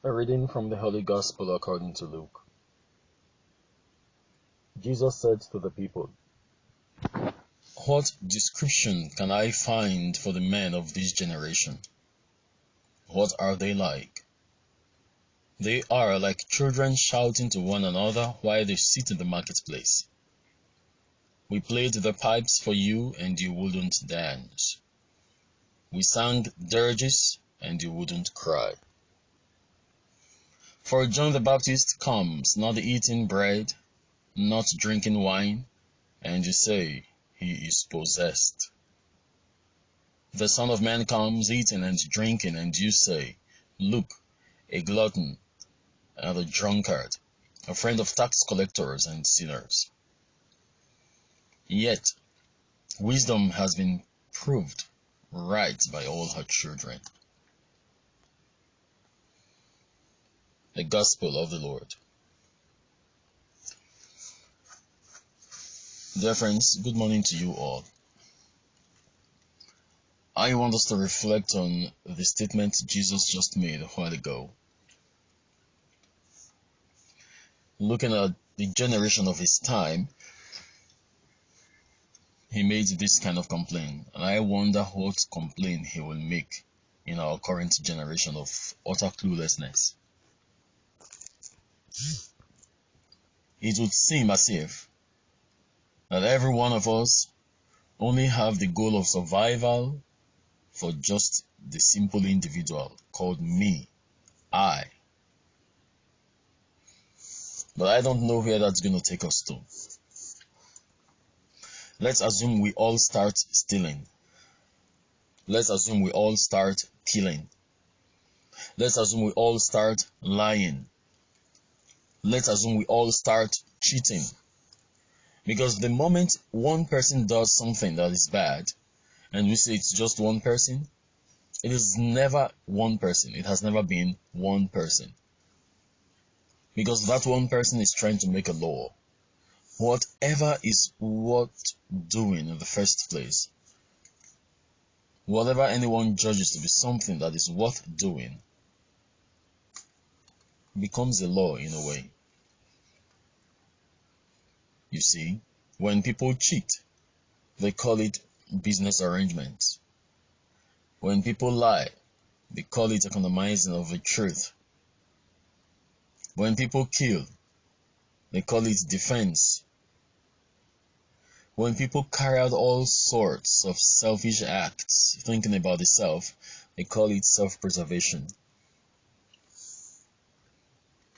A reading from the Holy Gospel according to Luke. Jesus said to the people, "What description can I find for the men of this generation? What are they like? They are like children shouting to one another while they sit in the marketplace. We played the pipes for you and you wouldn't dance. We sang dirges and you wouldn't cry. For John the Baptist comes not eating bread, not drinking wine, and you say he is possessed. The Son of Man comes eating and drinking, and you say, look, a glutton and a drunkard, a friend of tax collectors and sinners. Yet, wisdom has been proved right by all her children." The Gospel of the Lord. Dear friends, good morning to you all. I want us to reflect on the statement Jesus just made a while ago. Looking at the generation of his time, he made this kind of complaint, and I wonder what complaint he will make in our current generation of utter cluelessness. It would seem as if that every one of us only have the goal of survival for just the simple individual called me, I. But I don't know where that's going to take us to. Let's assume we all start stealing. Let's assume we all start killing. Let's assume we all start lying. Let's assume we all start cheating. Because the moment one person does something that is bad, and we say it's just one person, it is never one person. It has never been one person. Because that one person is trying to make a law. Whatever is worth doing in the first place, whatever anyone judges to be something that is worth doing, becomes a law in a way. You see, when people cheat, they call it business arrangements. When people lie, they call it economizing of the truth. When people kill, they call it defense. When people carry out all sorts of selfish acts, thinking about the self, they call it self-preservation.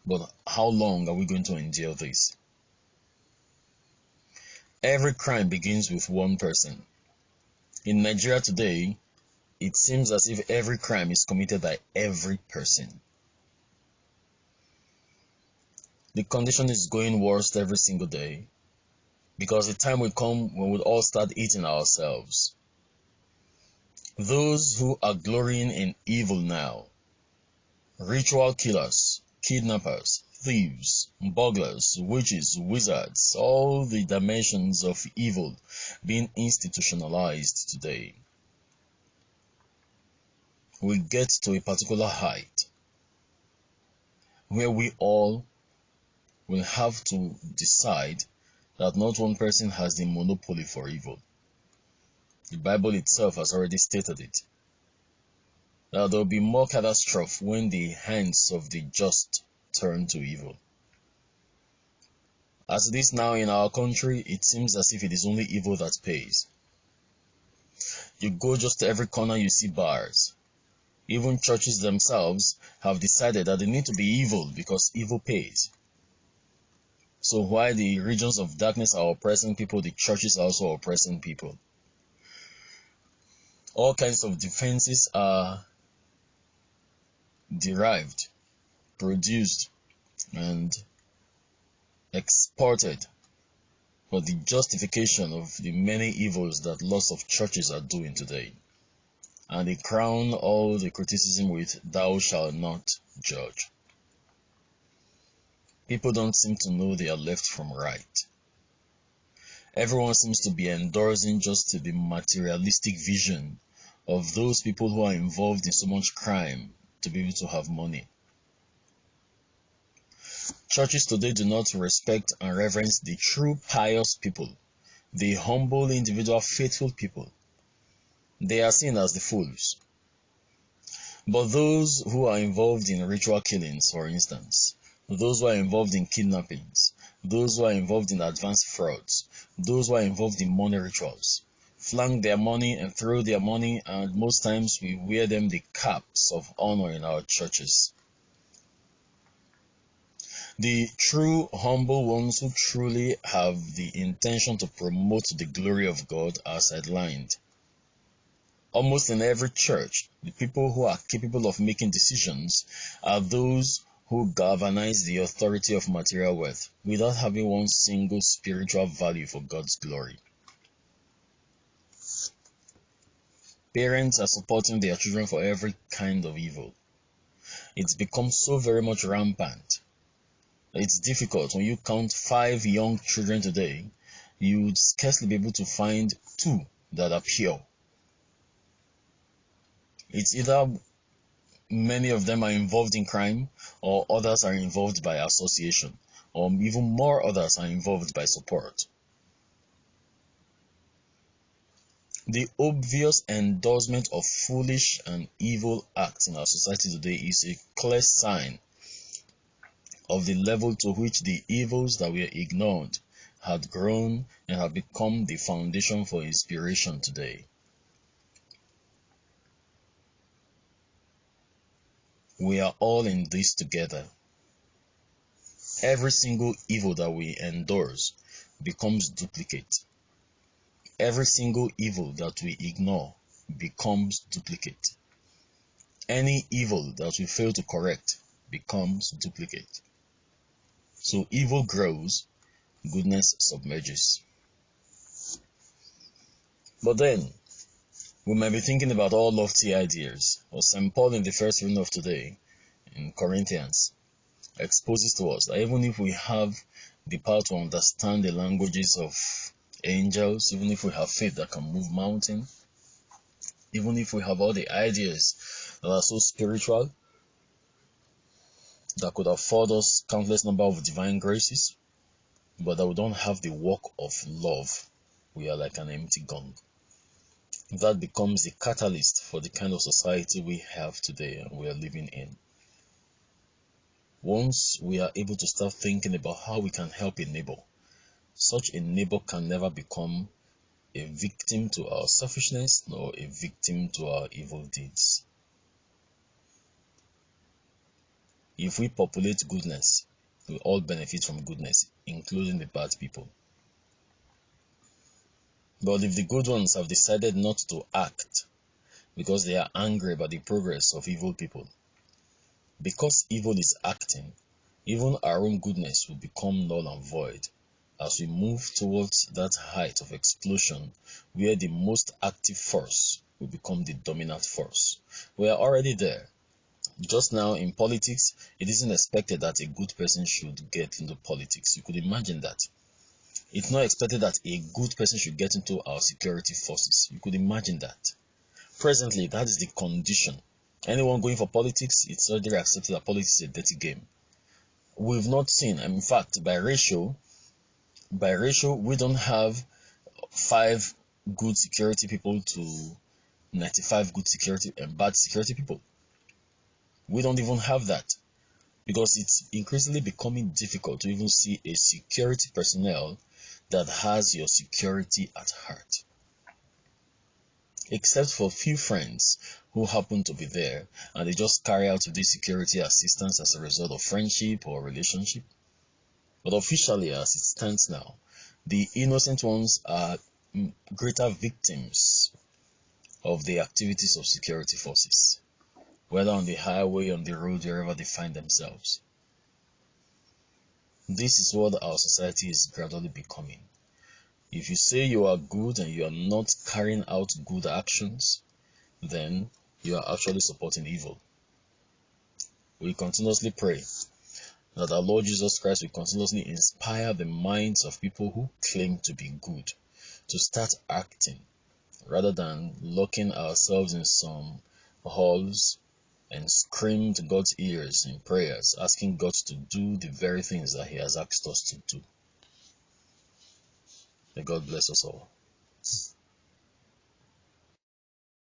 But how long are we going to endure this? Every crime begins with one person. In Nigeria today, it seems as if every crime is committed by every person. The condition is going worse every single day, because the time will come when we'll all start eating ourselves. Those who are glorying in evil now, ritual killers, kidnappers, thieves, burglars, witches, wizards, all the dimensions of evil being institutionalized today, will get to a particular height where we all will have to decide that not one person has the monopoly for evil. The Bible itself has already stated it. That there will be more catastrophe when the hands of the just turn to evil. As it is now in our country, it seems as if it is only evil that pays. You go just to every corner, you see bars. Even churches themselves have decided that they need to be evil because evil pays. So while the regions of darkness are oppressing people, the churches are also oppressing people. All kinds of defenses are derived, produced, and exported for the justification of the many evils that lots of churches are doing today. And they crown all the criticism with "thou shalt not judge." People don't seem to know they are left from right. Everyone seems to be endorsing just the materialistic vision of those people who are involved in so much crime to be able to have money. Churches today do not respect and reverence the true pious people, the humble, individual, faithful people. They are seen as the fools. But those who are involved in ritual killings, for instance, those who are involved in kidnappings, those who are involved in advanced frauds, those who are involved in money rituals, flank their money and throw their money, and most times we wear them the caps of honor in our churches. The true humble ones who truly have the intention to promote the glory of God are sidelined. Almost in every church, the people who are capable of making decisions are those who galvanize the authority of material wealth without having one single spiritual value for God's glory. Parents are supporting their children for every kind of evil. It's become so very much rampant. It's difficult. When you count 5 young children today, you would scarcely be able to find 2 that are pure. It's either many of them are involved in crime, or others are involved by association, or even more others are involved by support. The obvious endorsement of foolish and evil acts in our society today is a clear sign of the level to which the evils that were ignored had grown and have become the foundation for inspiration today. We are all in this together. Every single evil that we endorse becomes duplicate. Every single evil that we ignore becomes duplicate. Any evil that we fail to correct becomes duplicate. So evil grows, goodness submerges. But then, we might be thinking about all lofty ideas, or St. Paul in the first reading of today, in Corinthians, exposes to us that even if we have the power to understand the languages of angels, even if we have faith that can move mountains, even if we have all the ideas that are so spiritual, that could afford us countless number of divine graces, but that we don't have the work of love, we are like an empty gong. That becomes the catalyst for the kind of society we have today and we are living in. Once we are able to start thinking about how we can help a neighbor, such a neighbor can never become a victim to our selfishness nor a victim to our evil deeds. If we populate goodness, we all benefit from goodness, including the bad people. But if the good ones have decided not to act because they are angry about the progress of evil people, because evil is acting, even our own goodness will become null and void as we move towards that height of explosion where the most active force will become the dominant force. We are already there. Just now in politics, it isn't expected that a good person should get into politics. You could imagine that. It's not expected that a good person should get into our security forces. You could imagine that. Presently, that is the condition. Anyone going for politics, it's already accepted that politics is a dirty game. We've not seen, and in fact, by ratio, we don't have 5 good security people to 95 good security and bad security people. We don't even have that, because it's increasingly becoming difficult to even see a security personnel that has your security at heart. Except for a few friends who happen to be there and they just carry out this security assistance as a result of friendship or relationship. But officially, as it stands now, the innocent ones are greater victims of the activities of security forces, whether on the highway, on the road, wherever they find themselves. This is what our society is gradually becoming. If you say you are good and you are not carrying out good actions, then you are actually supporting evil. We continuously pray that our Lord Jesus Christ will continuously inspire the minds of people who claim to be good to start acting, rather than locking ourselves in some halls and scream to God's ears in prayers, asking God to do the very things that He has asked us to do. May God bless us all.